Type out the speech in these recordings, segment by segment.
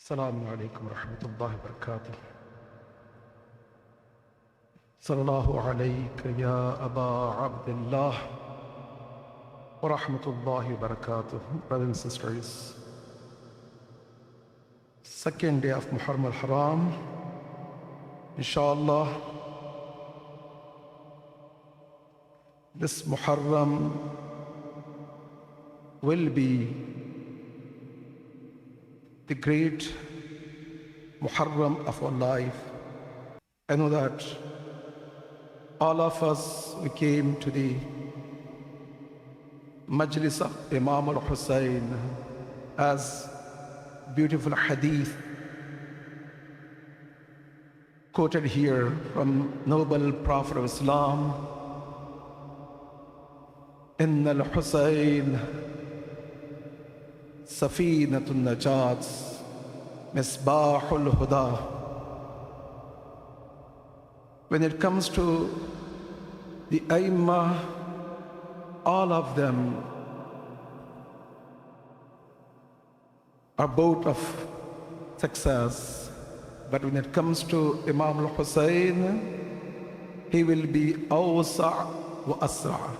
السلام عليكم ورحمة الله وبركاته. صلى الله عليك يا أبا عبد الله ورحمة الله وبركاته. Brothers and sisters, second day of Muharram al-Haram, inshallah, this Muharram will be the great Muharram of our life. I know that all of us, we came to the Majlis of Imam al-Hussein, as beautiful hadith quoted here from noble Prophet of Islam, Inna al-Hussein Safinatun Najat Misbahul Huda. When it comes to the Aimma, all of them are boat of success. But when it comes to Imam al-Hussein, he will be awsa' wa asra'.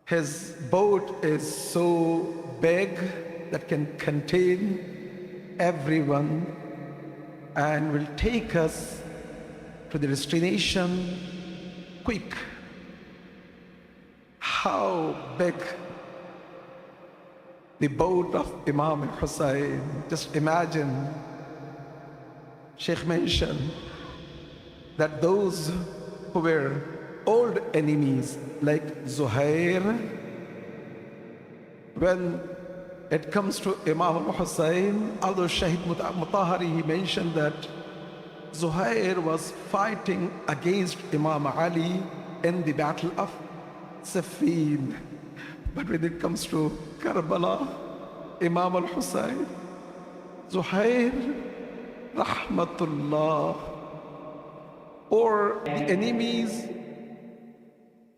His boat is so big that can contain everyone and will take us to the destination quick. How big the boat of Imam al-Hussein. Just imagine, Sheikh mentioned that those who were old enemies like Zuhair, when it comes to Imam al-Hussein, although Shahid Mutahari, he mentioned that Zuhair was fighting against Imam Ali in the battle of Siffin. But when it comes to Karbala, Imam al-Hussein, Zuhair, Rahmatullah, or the enemies,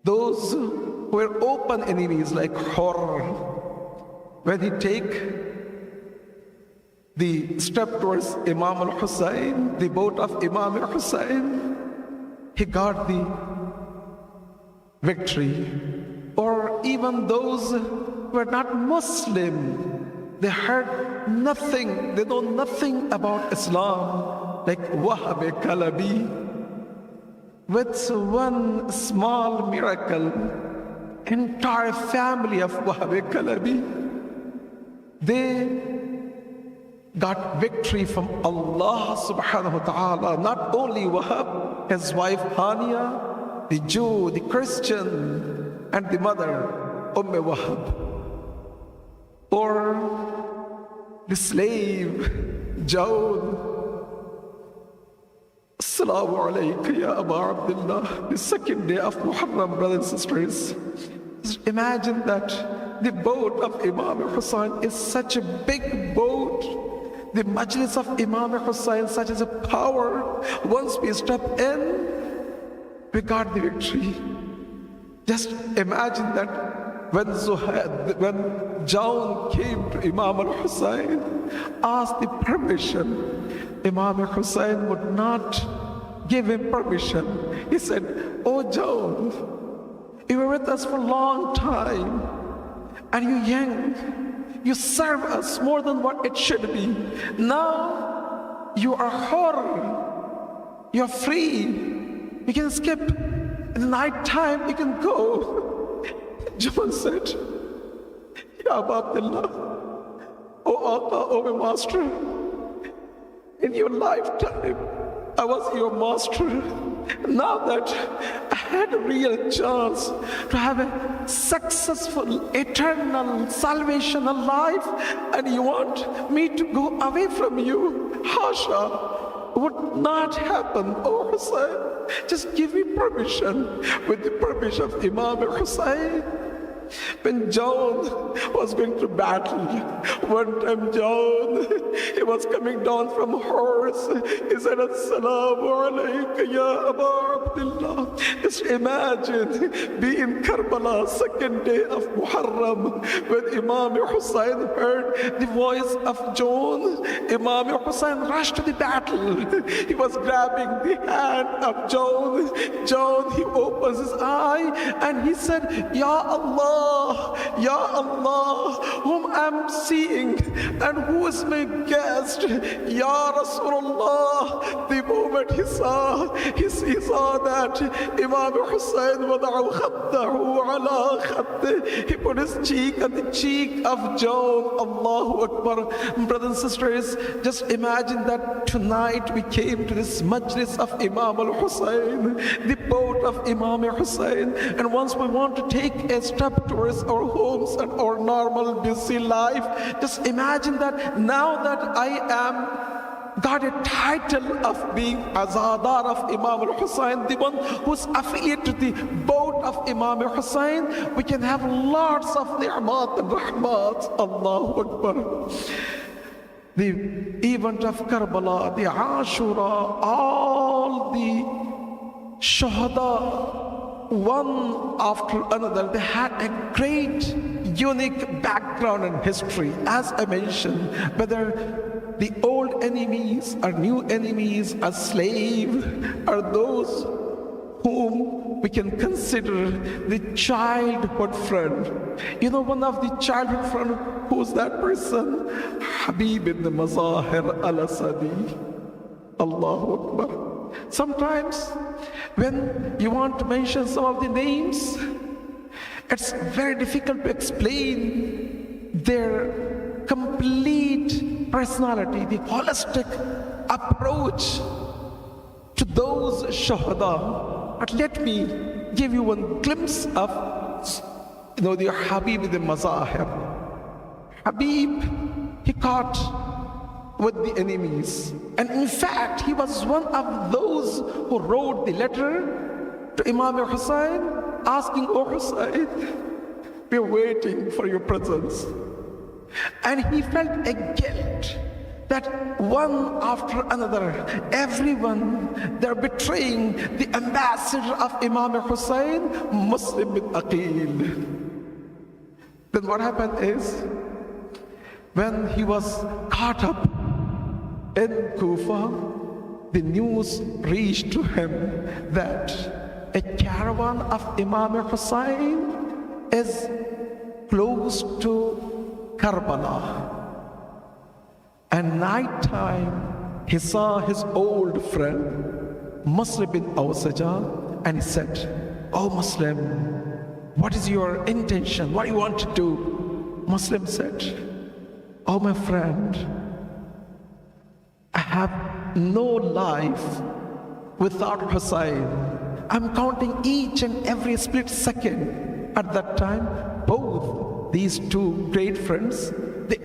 those who were open enemies like Hur, when he take the step towards Imam al-Hussein, the boat of Imam al-Hussein, he got the victory. Or even those who were not Muslim, they heard nothing, they know nothing about Islam, like Wahab Kalabi. With one small miracle, entire family of Wahab Kalabi, they got victory from Allah subhanahu wa ta'ala. Not only Wahab, his wife Hania, the Jew, the Christian, and the mother, Wahab. Or the slave, Jawd. Assalamu alayka ya Aba Abdullah. The second day of Muharram, brothers and sisters. Just imagine that the boat of Imam al-Hussein is such a big boat. The Majlis of Imam al-Hussein, such as a power. Once we step in, we got the victory. Just imagine that when Jawn came to Imam al-Hussein, asked the permission, Imam al-Hussein would not give him permission. He said, "Oh Jawn, you were with us for a long time, and you're young. You serve us more than what it should be. Now you are Hur. You're free. You can skip. In the night time, you can go." Jawn said, "Ya Aba Abdullah, O Allah, O my master, in your lifetime, I was your master. Now that I had a real chance to have a successful, eternal, salvational life, and you want me to go away from you, Hasha, would not happen. Oh Hussein, just give me permission." With the permission of Imam al-Hussein, When John was going to battle, one time John, he was coming down from horse. He said, Assalamu alayka ya Aba Abdullah. Just imagine being in Karbala, second day of Muharram, when Imam Hussain heard the voice of John. Imam Hussain rushed to the battle. He was grabbing the hand of John. John, he opens his eye and he said, Ya Allah, whom I'm seeing and who is my guest? Ya Rasulullah. The moment he saw that Imam Hussain wada'u khaddahu ala khaddi, he put his cheek on the cheek of John. Allahu Akbar. Brothers and sisters, just imagine that tonight we came to this majlis of Imam al-Hussain, the boat of Imam Hussain, and once we want to take a step towards our homes and our normal busy life, just imagine that now that I am got a title of being Azadar of Imam al-Hussain, the one who's affiliated to the boat of Imam al-Hussain, we can have lots of ni'mat and rahmat. Allahu Akbar. The event of Karbala, the Ashura, all the Shuhada, one after another, they had a great, unique background and history. As I mentioned, whether the old enemies or new enemies, or slave, or those whom we can consider the childhood friend. You know, one of the childhood friend, who's that person? Habib ibn Mazahir al-Asadi. Allahu Akbar. Sometimes when you want to mention some of the names, it's very difficult to explain their complete personality, the holistic approach to those Shuhada. But let me give you one glimpse of, the Habib ibn Mazahir. Habib, he caught with the enemies. And in fact, he was one of those who wrote the letter to Imam Hussain asking, "Oh Hussain, we're waiting for your presence." And he felt a guilt that one after another, everyone, they're betraying the ambassador of Imam Hussain, Muslim bin Aqil. Then what happened is, when he was caught up in Kufa, the news reached to him that a caravan of Imam Hussain is close to Karbala. And night time, he saw his old friend, Muslim bin Awsaja, and he said, "Oh Muslim, what is your intention? What do you want to do?" Muslim said, "Oh my friend, I have no life without Hussain. I'm counting each and every split second." At that time, both these two great friends, they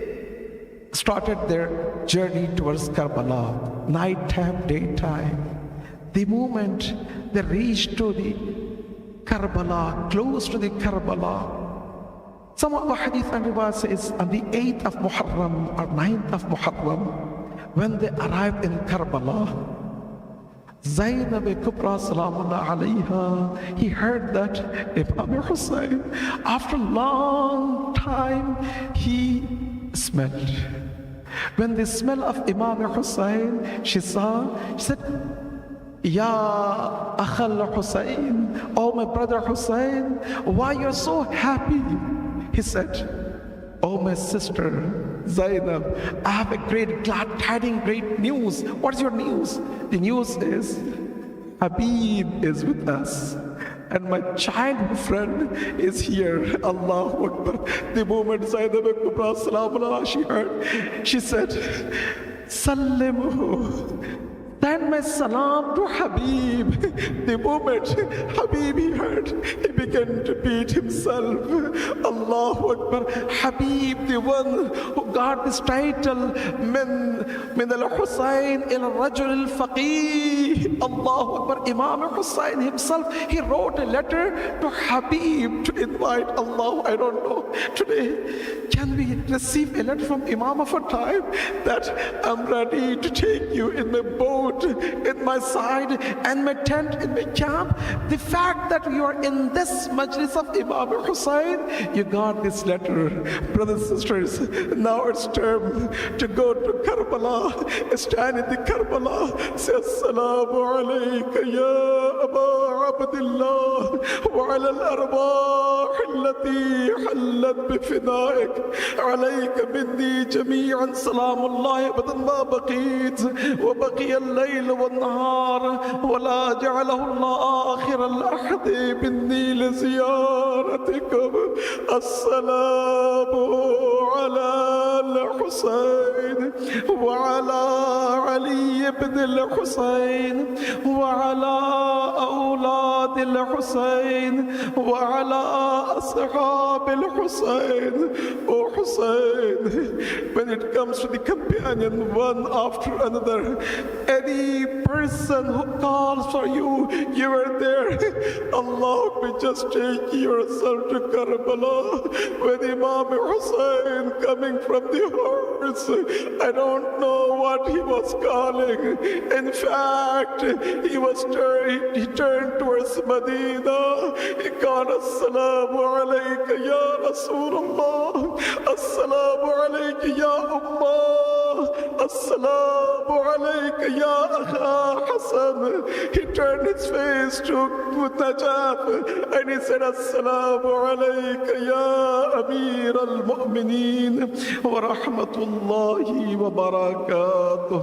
started their journey towards Karbala, night time, daytime. The moment they reached to the Karbala, close to the Karbala, some of the hadith and riwayat says on the 8th of Muharram or 9th of Muharram, when they arrived in Karbala, Zainab Kubra Salamullah alayha, he heard that Imam Hussain, after a long time, he smelled. When the smell of Imam Hussain, she said, "Ya Akhal Hussain, oh my brother Hussain, why you're so happy?" He said, "Oh my sister Zainab, I have a glad tidings, great news." What's your news? The news is, Habib is with us, and my childhood friend is here. Allahu Akbar. The moment Zainab Kubra Salamullah, she heard, she said, "Sallimuhu, send my salam to Habib." The moment Habib he heard, he began to beat himself. Allahu Akbar. Habib, the one who got this title, min al-Husayn il-Rajul al-Faqih. Allahu Akbar. Imam Hussain himself, he wrote a letter to Habib to invite Allah. I don't know. Today, can we receive a letter from Imam of a time that I'm ready to take you in my boat, in my side, and my tent, in my camp? The fact that you are in this majlis of Imam Hussain, you got this letter. Brothers and sisters, now it's time to go to Karbala. Stand in the Karbala. Say, Assalamu alayka ya Aba Abdillah wa ala al-arbah allati hallat bifinaik alayka minni jami'an salamullahi abadan ma baqit wa baqiya al-layl wa an-nahar wa la ja'alahu Allah akhir al-ahdi minni li ziyaratikum. Assalamu ala al-Husayn wa ala Ali ibn al-Husayn wa ala awlad al-Husayn wa ala ashab al-Husayn. Oh Husayn, when it comes to the companion one after another, any person who calls for you, you are there. Allah will just take yourself to Karbala. When Imam Hussain coming from the horse, I don't know what he was calling. In fact, he turned towards Medina. He called, Assalamu alayka ya Rasulullah, Assalamu alayka ya Ummah, Assalamu alayka ya Akha Hassan. He turned his face to Najaf and he said, Assalamu alayka ya Amir al-Mu'mineen wa rahmatullahi wa barakatuh.